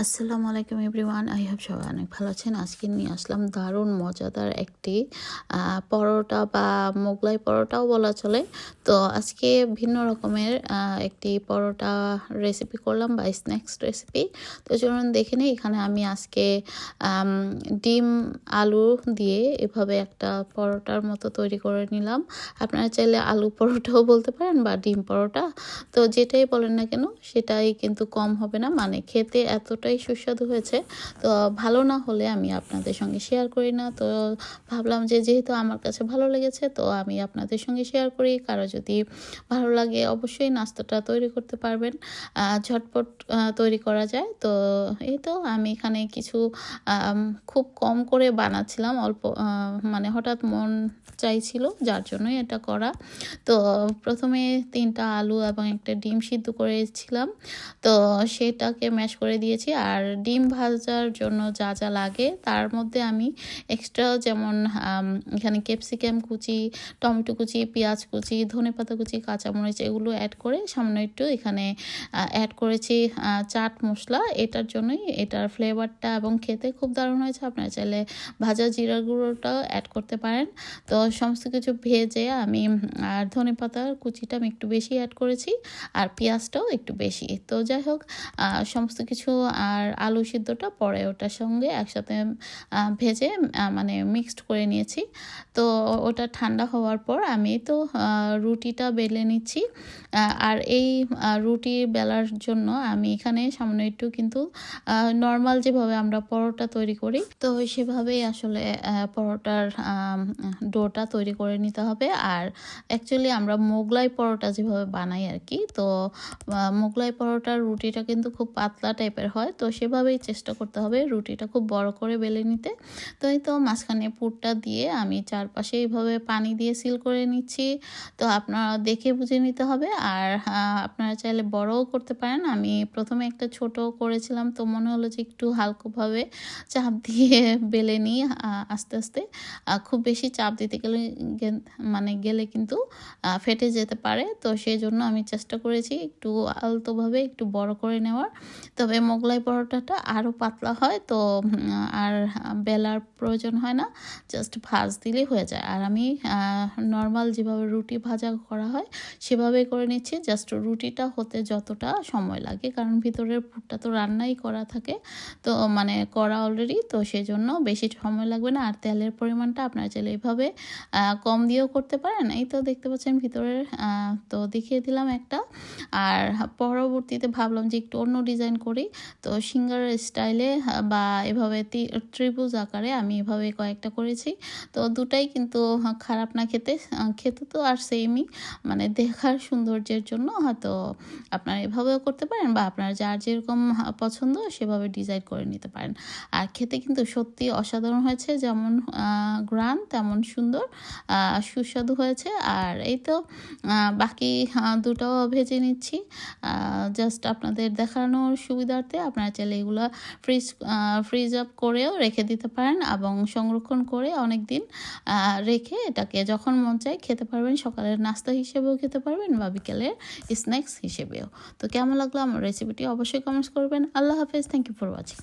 আসসালামু আলাইকুম everyone, I hope সবাই অনেক ভালো আছেন। আজকে নিয়ে আসলাম দারুণ মজাদার একটি পরোটা বা মোগলাই পরোটাও বলা চলে। তো আজকে ভিন্ন রকমের একটি পরোটা রেসিপি করলাম বা স্ন্যাক্স রেসিপি। তো চলুন দেখে নিই। এখানে আমি আজকে ডিম আলু দিয়ে এভাবে একটা পরোটার মতো তৈরি করে নিলাম। আপনারা চাইলে আলু পরোটাও বলতে পারেন বা ডিম পরোটা, তো যেটাই বলেন না কেন সেটাই কিন্তু কম হবে না, মানে খেতে এতটাই সুস্বাদু হয়েছে। তো ভালো না হলে আমি আপনাদের সঙ্গে শেয়ার করি না, তো ভাবলাম যে যেহেতু আমার কাছে ভালো লেগেছে তো আমি আপনাদের সঙ্গে শেয়ার করি। কারো যদি ভালো লাগে অবশ্যই নাস্তাটা তৈরি করতে পারবেন, ঝটপট তৈরি করা যায়। তো এই তো আমি এখানে কিছু খুব কম করে বানাচ্ছিলাম, অল্প মানে হঠাৎ মন চাইছিল যার জন্যই এটা করা। তো প্রথমে 3টা আলু এবং একটা ডিম সিদ্ধ করেছিলাম, তো সেটাকে ম্যাশ করে দিয়েছি। আর ডিম ভাজার জন্য যা যা লাগে তার মধ্যে আমি এক্সট্রা যেমন এখানে ক্যাপসিকাম কুচি, টমেটো কুচি, পেঁয়াজ কুচি, ধনেপাতা কুচি, কাঁচামরিচ এগুলো অ্যাড করে সামান্য একটু এখানে অ্যাড করেছি চাট মশলা। এটার জন্যই এটার ফ্লেভারটা এবং খেতে খুব দারুণ হয়েছে। আপনারা চাইলে ভাজা জিরা গুঁড়োটাও অ্যাড করতে পারেন। তো সমস্ত কিছু ভেজে আমি আর ধনেপাতার কুচিটা আমি একটু বেশি অ্যাড করেছি আর পেঁয়াজটাও একটু বেশি। তো যাই হোক, সমস্ত কিছু আর আলু সিদ্ধটা পরে ওটার সঙ্গে একসাথে ভেজে মানে মিক্সড করে নিয়েছি। তো ওটা ঠান্ডা হওয়ার পর আমি তো রুটিটা বেলে নিচ্ছি। আর এই রুটি বেলার জন্য আমি এখানে সামান্য একটু কিন্তু নর্মাল যেভাবে আমরা পরোটা তৈরি করি তো সেভাবেই আসলে পরোটার ডোটা তৈরি করে নিতে হবে। আর অ্যাকচুয়ালি আমরা মোগলাই পরোটা যেভাবে বানাই আর কি, তো মোগলাই পরোটার রুটিটা কিন্তু খুব পাতলা টাইপের হয়, তো সেভাবেই চেষ্টা করতে হবে রুটিটা খুব বড় করে বেলে নিতে। তো এই তো মাঝখানে পুরটা দিয়ে আমি চারপাশে এইভাবে পানি দিয়ে সিল করে নিচ্ছি। তো আপনারা দেখে বুঝে নিতে হবে। আর আপনারা চাইলে বড়ও করতে পারেন। আমি প্রথমে একটা ছোট করেছিলাম, তো মনে হলো যে একটু হালকাভাবে চাপ দিয়ে বেলে নিই আস্তে আস্তে। খুব বেশি চাপ দিতে গেলে কিন্তু ফেটে যেতে পারে। তো সেই জন্য আমি চেষ্টা করেছি একটু আলতোভাবে একটু বড় করে নেওয়ার। তবে মোগলাই পরোটাটা আরও পাতলা হয়, তো আর বেলার প্রয়োজন হয় না, জাস্ট ভাজ দিলেই হয়ে যায়। আর আমি নর্মাল যেভাবে রুটি ভাজা করা হয় সেভাবেই করে নিচ্ছি। জাস্ট রুটিটা হতে যতটা সময় লাগে, কারণ ভিতরের পুরটা তো রান্নাই করা থাকে, তো মানে করা অলরেডি, তো সেই জন্য বেশি সময় লাগবে না। আর তেলের পরিমাণটা আপনারা চাইলে এইভাবে কম দিয়েও করতে পারেন। এই তো দেখতে পাচ্ছেন ভিতরের, তো দেখিয়ে দিলাম একটা। আর পরবর্তীতে ভাবলাম যে একটু অন্য ডিজাইন করি, তো সিঙ্গারের স্টাইলে বা এভাবে ত্রিভুজ আকারে আমি এভাবে কয়েকটা করেছি। তো দুটাই কিন্তু খারাপ না খেতে, খেতে তো আর সেমই, মানে দেখার সৌন্দর্যের জন্য হয়তো আপনারা এভাবেও করতে পারেন বা আপনার যার যেরকম পছন্দ সেভাবে ডিজাইন করে নিতে পারেন। আর খেতে কিন্তু সত্যি অসাধারণ হয়েছে, যেমন গ্রান তেমন সুন্দর সুস্বাদু হয়েছে। আর এই তো বাকি দুটাও ভেজে নিচ্ছি জাস্ট আপনাদের দেখানোর সুবিধার্থে। আপনারা চাইলে এগুলো ফ্রিজ আপ করেও রেখে দিতে পারেন এবং সংরক্ষণ করে অনেক দিন রেখে এটাকে যখন মন চায় খেতে পারবেন। সকালের নাস্তা হিসেবেও খেতে পারবেন বা বিকেলের স্ন্যাক্স হিসেবেও। তো কেমন লাগলো আমার রেসিপিটি অবশ্যই কমেন্টস করবেন। আল্লাহ হাফেজ, থ্যাংক ইউ ফর ওয়াচিং।